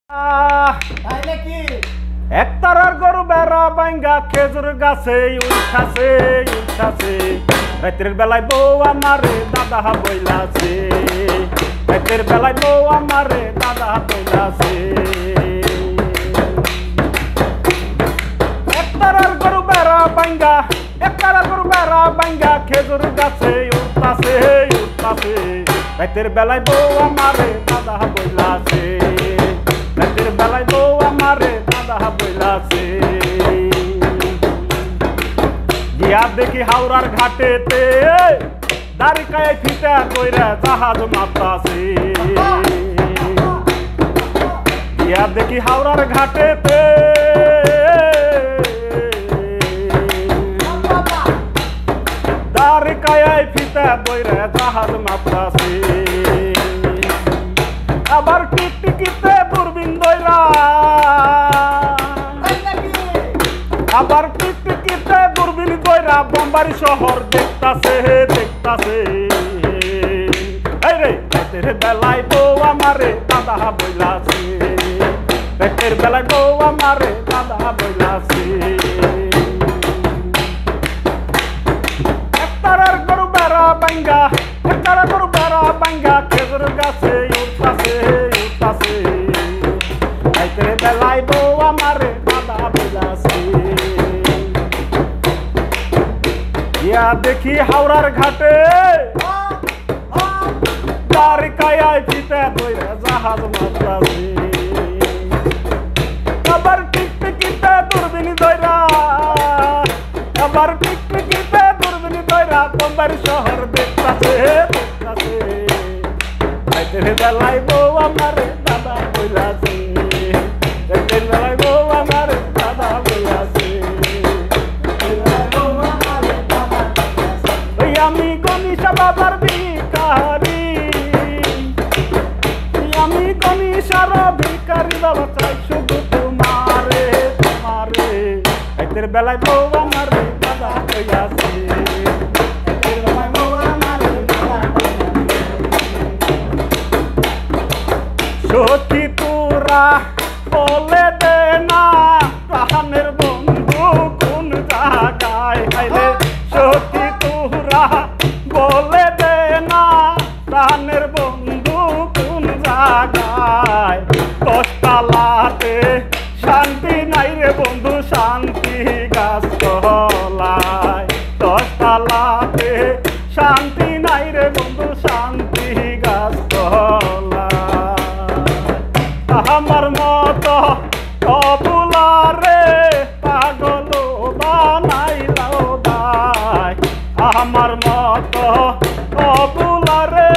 তাই নাকি? একতারার গরু বেড়া বাইঙ্গা খেজুর গাছে উঠাছে উঠাছে রাতের বেলায় বউ আমারে দাদা বইলাছে রাতের বেলায় বউ আমারে দাদা বইলাছে একতারার গরু বেড়া বাইঙ্গা একতারার গরু বেড়া বাইঙ্গা খেজুর গাছে উঠাছে উঠাছে রাতের বেলায় বউ আমারে দাদা বইলাছে রাতের বেলায় বউ আমারে দাদা বইলাছে গিয়া দেখি হাওড়ার ঘাটেতে দাঁড়িকায় ফিটা কইরা জাহাজ মাতাছে গিয়া দেখি হাওড়ার ঘাটেতে দাঁড়িকায় ফিটা কইরা জাহাজ মাতাছে আবার টিকটিকিতে দূরবীন দইরা আবার টিকটিকিতে দূরবীন দইরা বোম্বাই শহর দেখতাছে দেখতাছে এই রে রাতের বেলায় বউ আমারে দাদা বইলাছে রাতের বেলায় বউ আমারে দাদা বইলাছে একতারার গরু বেড়া বাইঙ্গা একতারার গরু বেড়া বাইঙ্গা খেজুর গাছে উঠতাছে উঠতাছে রাতের বেলায় বউ আমারে দাদা বইলাছে ইয়া দেখি হাওড়ার ঘাটে দাঁড়িকায় ফিটা কইরা জাহাজ মাতাছে আবার টিকটিকিতে দূরবীন দইরা আবার টিকটিকিতে দূরবীন দইরা বোম্বাই শহর দেখতাছে দেখতাছে রাতের বেলায় বউ আমারে দাদা বইলাছে রাতের বেলায় বউ আমারে দাদা বইলাছে আমি গণিসা বাবার ভিখারি আমি গণিসার ভিখারি বাবা চাই শুধু তোমারে তোমারে রাতের বেলায় বউ আমারে দাদা বইলাছে সখী তোরা বলে দে না প্রাণের বন্ধু কোন জায়গায় আইলে সখী তোরা বলে দে না প্রাণের বন্ধু কোন জায়গায় দশতলাতে শান্তি নাই রে বন্ধু শান্তি গাছতলায় দশতলাতে শান্তি নাই রে বন্ধু শান্তি গাছতলায় আমার মতো অবুলারে পাগল বানাইলাও দাই আমার মতো অবুলারে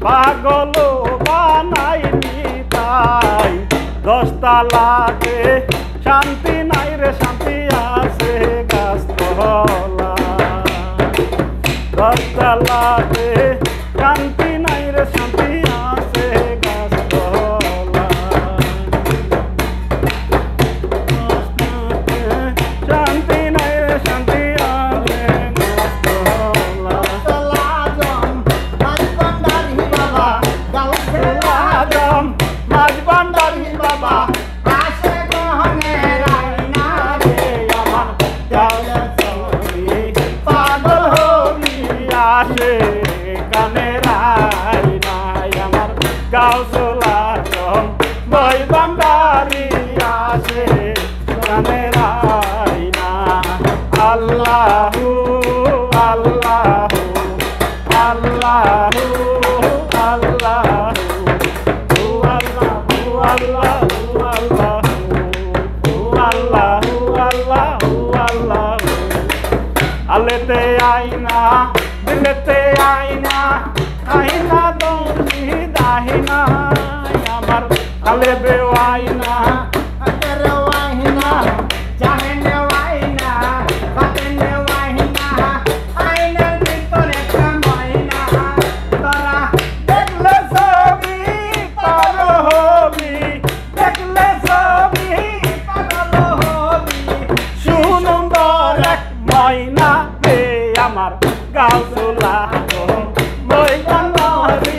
পাগল বানাইনি তাই দশতলাতে শান্তি নাই রে শান্তি আছে গাছতলা দশতলাতে শান্তি নাই রে শান্তি আছে গাছতলা শান্তি নাই রে শান্তি আছে গাছতলা মাঝ ভান্ডারি বাবা আসে গ্রহণে রাইনা রে আমার পাগল হবি আসে কানে রাইনা আমার গাউসলা বই ভান্ডারি আসে কানে রাইনা আল্লাহু আল্লাহু আল্লাহু আলেতে আইনা দিলেতে আইনা আইনা দৌড়ি দাহিনা আমার আলে বেও আইনা আতেরও আইনা জাহেনে আইনা বাতেনে আইনা আইনার ভিতরে কামাইনা তারা দেখলে ছবি পাগল হবি দেখলে ছবি পাগল হবি সুন্দর এক ময়না আমার গাউসলা বই বান্ধবী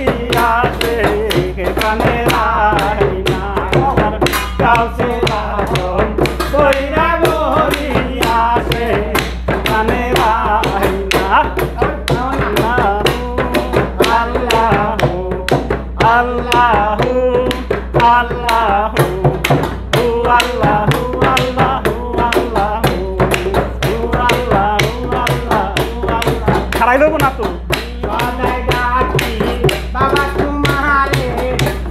আল্লাহু আল্লাহু হু আল্লাহু আল্লাহু আল্লাহু হু আল্লাহু আল্লাহু আল্লাহ খারাই লব না তো সদাই ডাকি বাবা তোমারে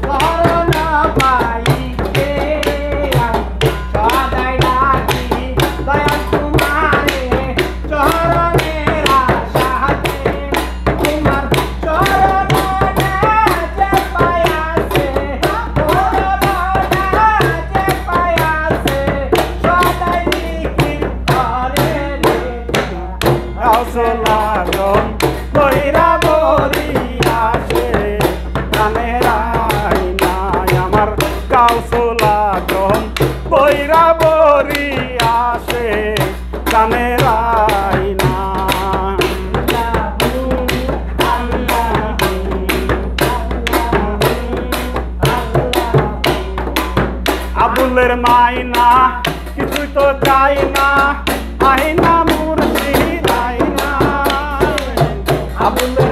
শরণ পাইতে সদাই ডাকি দয়াল তোমারে চরণের আশাতে তোমার চরণে যে পায়াছে যে পায়াছে সদাই জিকির করে রে আসলাগন কইরা বরি আসে কানের আইনায় আমার কাউসলাগন কইরা বরি আসে কানের আইনা আবুলের মাইনা কিছুই তো চাই না আইনা মুর্শিদ আইনা আবুলের